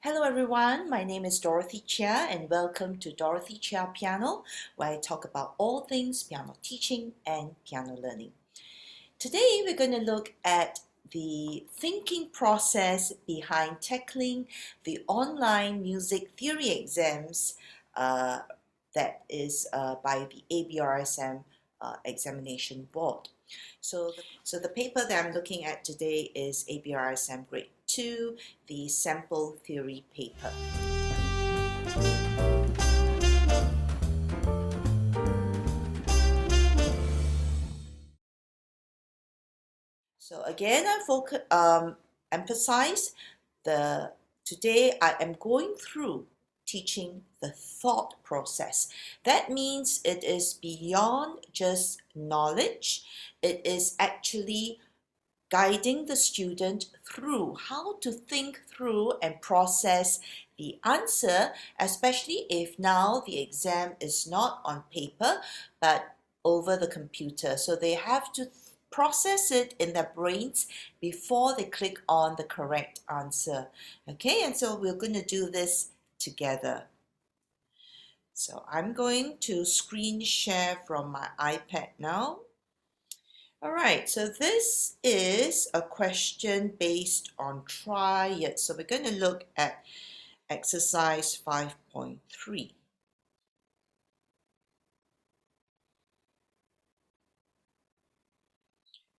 Hello everyone, my name is Dorothy Chia and welcome to Dorothychiapiano, where I talk about all things piano teaching and piano learning. Today we're going to look at the thinking process behind tackling the online music theory exams that is by the abrsm examination board. So the paper that I'm looking at today is abrsm grade 2, the sample theory paper. So again, I emphasize today I am going through teaching the thought process. That means it is beyond just knowledge. It is actually guiding the student through how to think through and process the answer, especially if now the exam is not on paper but over the computer. So they have to process it in their brains before they click on the correct answer. Okay, and so we're going to do this together. So I'm going to screen share from my iPad now. All right, so this is a question based on triads. So we're going to look at exercise 5.3.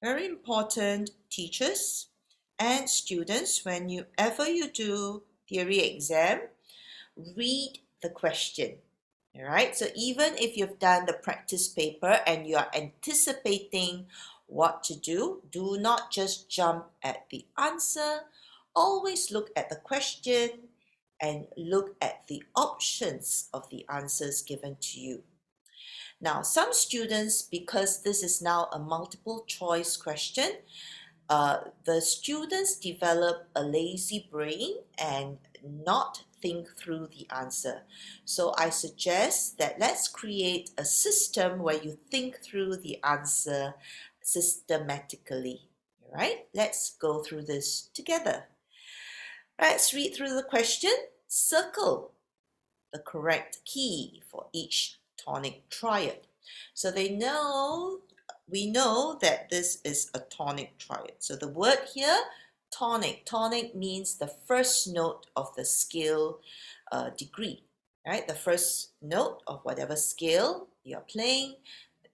Very important, teachers and students, whenever you do theory exam, read the question. All right, so even if you've done the practice paper and you are anticipating what to do not just jump at the answer. Always look at the question and look at the options of the answers given to you. Now, some students, because this is now a multiple choice question, the students develop a lazy brain and not think through the answer. So I suggest that let's create a system where you think through the answer systematically. All right, let's go through this together. Let's read through the question. Circle the correct key for each tonic triad. So we know that this is a tonic triad. So the word here, tonic. Tonic means the first note of the scale degree, right? The first note of whatever scale you're playing,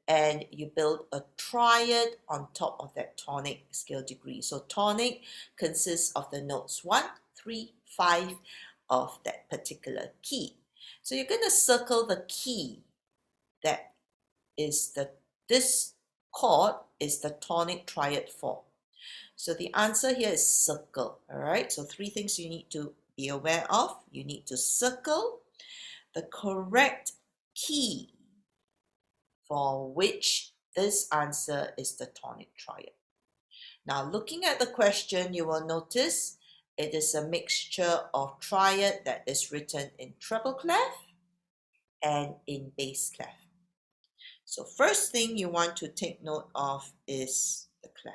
and you build a triad on top of that tonic scale degree. So tonic consists of the notes 1, 3, 5 of that particular key. So you're going to circle the key that is this chord is the tonic triad for. So the answer here is circle. All right, so 3 things you need to be aware of. You need to circle the correct key for which this answer is the tonic triad. Now, looking at the question, you will notice it is a mixture of triad that is written in treble clef and in bass clef. So first thing you want to take note of is the clef.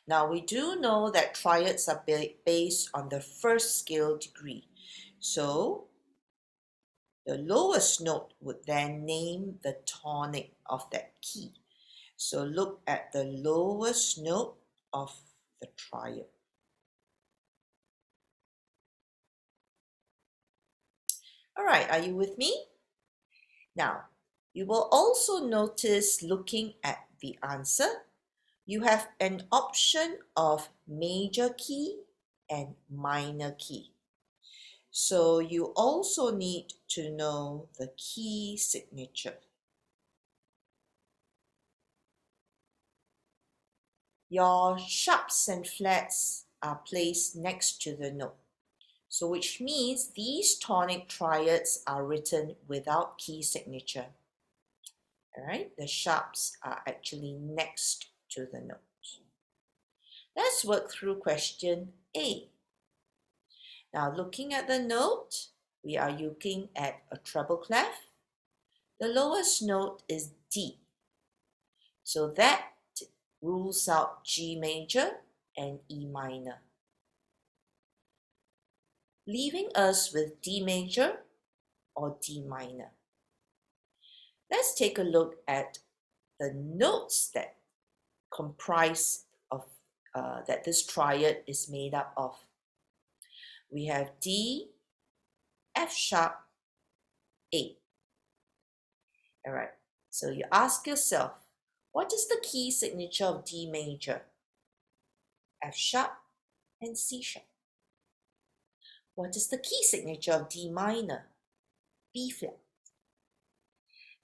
Now we do know that triads are based on the first scale degree. So the lowest note would then name the tonic of that key. So look at the lowest note of the triad. All right, are you with me? Now, you will also notice, looking at the answer, you have an option of major key and minor key. So you also need to know the key signature. Your sharps and flats are placed next to the note. So which means these tonic triads are written without key signature. All right, the sharps are actually next to the note. Let's work through question A. Now looking at the note, we are looking at a treble clef. The lowest note is D. So that rules out G major and E minor, leaving us with D major or D minor. Let's take a look at the notes that comprise of that this triad is made up of. We have D, F sharp, A. All right, so you ask yourself, what is the key signature of D major? F sharp and C sharp. What is the key signature of D minor? B flat.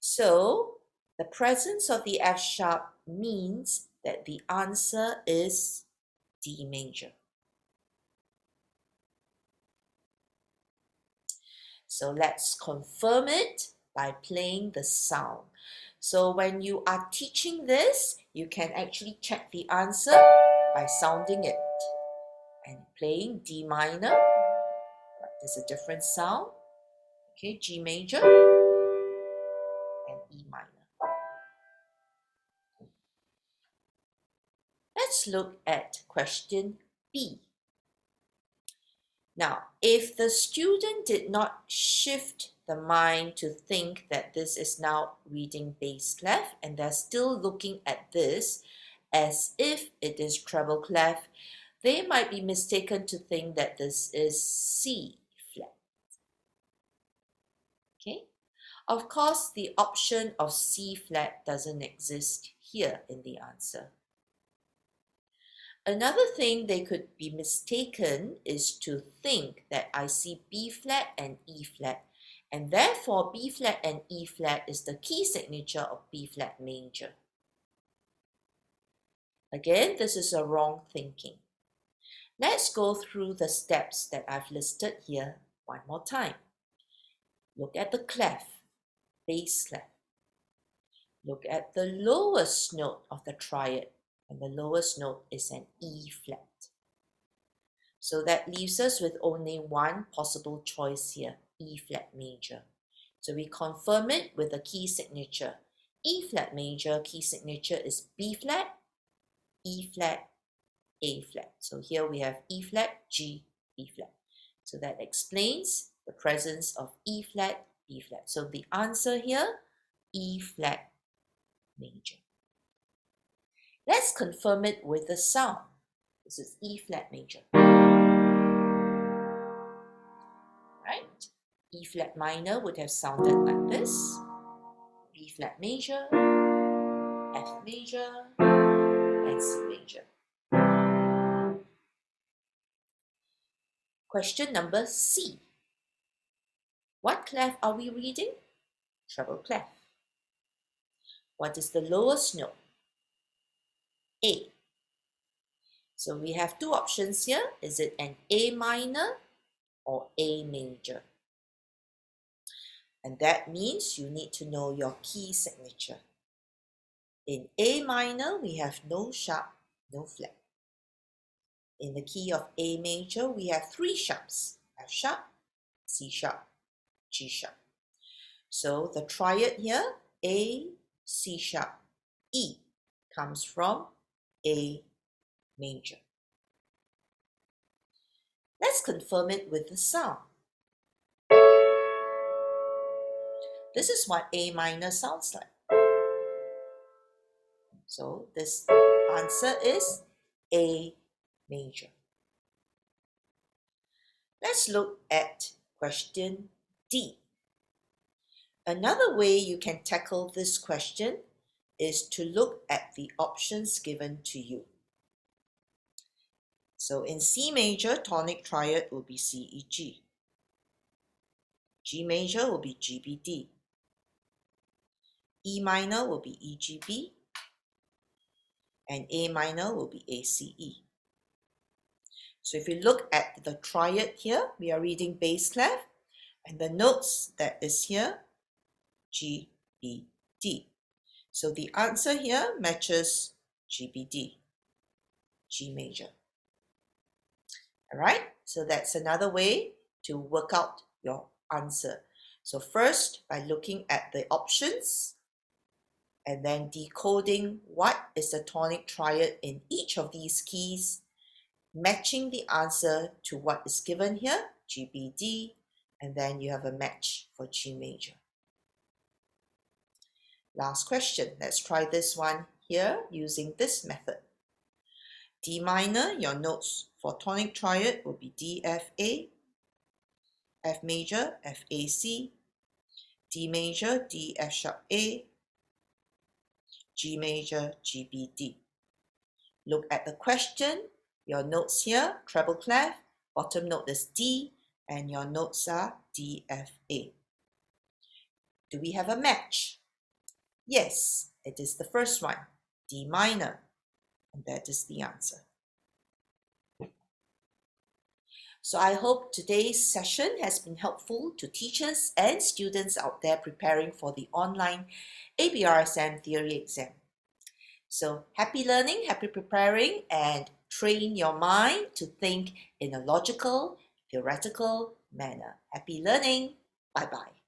So the presence of the F sharp means that the answer is D major. So let's confirm it by playing the sound. So when you are teaching this, you can actually check the answer by sounding it and playing D minor. There's a different sound. Okay, G major and E minor. Let's look at question B. Now, if the student did not shift the mind to think that this is now reading bass clef and they're still looking at this as if it is treble clef, they might be mistaken to think that this is C flat. Okay? Of course, the option of C flat doesn't exist here in the answer. Another thing they could be mistaken is to think that I see B flat and E flat, and therefore B flat and E flat is the key signature of B flat major. Again, this is a wrong thinking. Let's go through the steps that I've listed here one more time. Look at the clef, bass clef. Look at the lowest note of the triad, and the lowest note is an E flat. So that leaves us with only one possible choice here, E flat major. So we confirm it with a key signature. E flat major key signature is B flat, E flat, A flat. So here we have E flat, G, B flat. So that explains the presence of E flat, B flat. So the answer here, E flat major. Let's confirm it with the sound. This is E flat major. Right? E flat minor would have sounded like this. B flat major, F major, and C major. Question number C. What clef are we reading? Treble clef. What is the lowest note? A. So we have two options here. Is it an A minor or A major? And that means you need to know your key signature. In A minor, we have no sharp, no flat. In the key of A major, we have three sharps, F sharp, C sharp, G sharp. So the triad here, A, C sharp, E, comes from A major. Let's confirm it with the sound. This is what A minor sounds like. So this answer is A major. Let's look at question D. Another way you can tackle this question is to look at the options given to you. So in C major, tonic triad will be C, E, G. G major will be G, B, D. E minor will be E, G, B. And A minor will be A, C, E. So if you look at the triad here, we are reading bass clef, and the notes that is here, G, B, D. So the answer here matches G, B, D, G major. All right, so that's another way to work out your answer. So first, by looking at the options, and then decoding what is the tonic triad in each of these keys, matching the answer to what is given here, GBD, and then you have a match for G major. Last question. Let's try this one here using this method. D minor, your notes for tonic triad will be D, F, A, F major, F, A, C, D major, D, F sharp, A, G major, G, B, D. Look at the question. Your notes here, treble clef, bottom note is D, and your notes are D, F, A. Do we have a match? Yes, it is the first one, D minor, and that is the answer. So I hope today's session has been helpful to teachers and students out there preparing for the online abrsm theory exam. So happy learning, happy preparing, and train your mind to think in a logical, theoretical manner. Happy learning. Bye-bye.